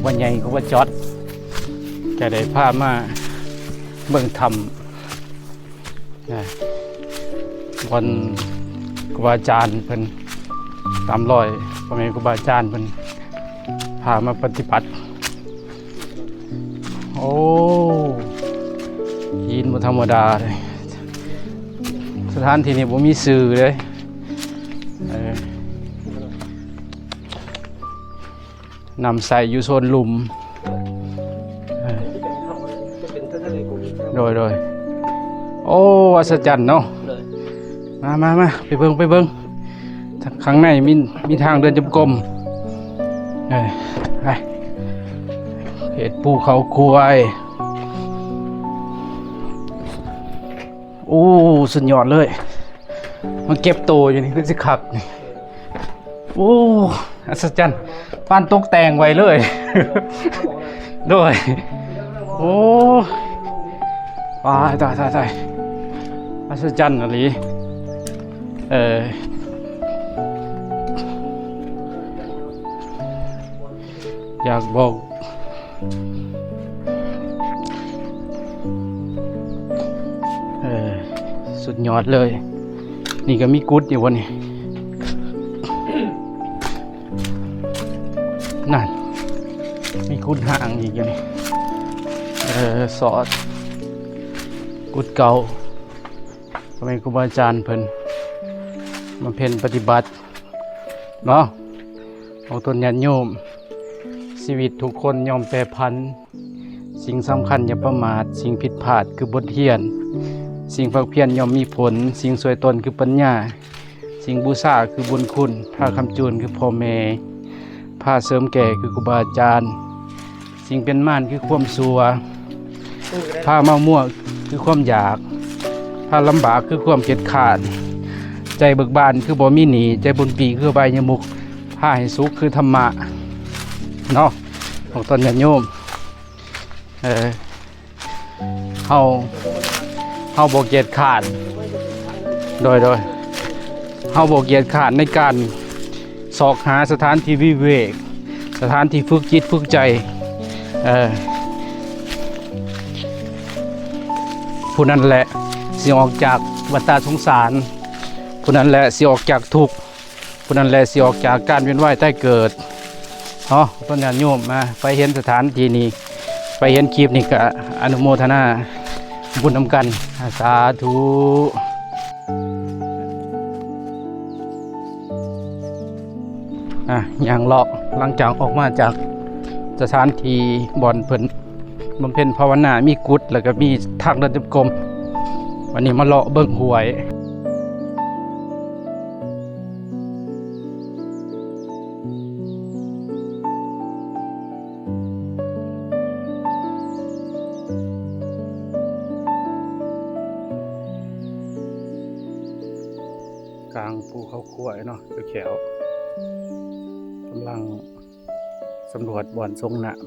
วันใหญ่ก็ว่าจอดแกได้พามาเบิ่งธรรมวันครูบาอาจารย์เพิ่นตามรอยพ่อแม่ครูบาอาจารย์เพิ่นพามาปฏิบัติโอ้ยินบ่ธรรมดาเลยสถานที่นี้บ่มีสื่อเลยนำใส่อยู่โซนลุมโดยโอ้อัศจรรย์เนาะมาไปเบิ่งข้างในมีทางเดินจงกรมไปเขตภูเขาควายโอ้สุดยอดเลยมันเก็บโตอยู่นี่คือสิขับนี่โอ้อัศจรรย์ปานตกแต่งไว้เลยด้วยโอ้ตายอัศจรรย์อะไรอยากบอกสุดยอดเลยนี่ก็มีกุดอยู่วะนี่นั่นมีกุดห่างอีกอย่างนี้สอดกุดเก่าก็เป็นครูบาอาจารย์เพิ่นมาเพ็ญปฏิบัติเนาะของตนญาติโยมชีวิตทุกคนยอมแปรผันสิ่งสำคัญอย่าประมาทสิ่งผิดพลาดคือบทเรียนสิ่งภาคเพียรย่อมมีผลสิ่งสวยตนคือปัญญาสิ่งบูชาคือบุญคุณผ้าคำจูนคือพ่อแม่ผ้าเสริมแก่คือครูบาอาจารย์สิ่งเป็นม่านคือความสัวผ้าเมามั่วคือความอยากผ้าลำบากคือความเกียจขาดใจเบิกบานคือบ่มีหนีใจบุญปีคือใบยมุกผ้าให้สุขคือธรรมะเนาะของตนญาติโยมเฮาบ่เกียจขาดโดยเฮาบ่เกียจขาดในการสอกหาสถานที่วิเวกสถานที่ฝึกจิตฝึกใจผู้นั้นแหละสิออกจากวัฏสงสารผู้นั้นแหละสิออกจากทุกข์ผู้นั้นแหละสิออกจากการเวียนว่ายตายเกิดเนาะต้นญาติโยมมาไปเห็นสถานที่นี้ไปเห็นคลิปนี้ก็อนุโมทนาบุญนำกันสาธุอย่างเลาะหลังจากออกมาจากสถานที่บ่อนเพิ่นบำเพ็ญภาวนามีกุฏแล้วก็มีทางเดินจงกรมวันนี้มาเลาะเบิ่งหวยกลางภูเขาควายเนาะคือแขวกำลังสำรวจบ่อนทรงน้ำ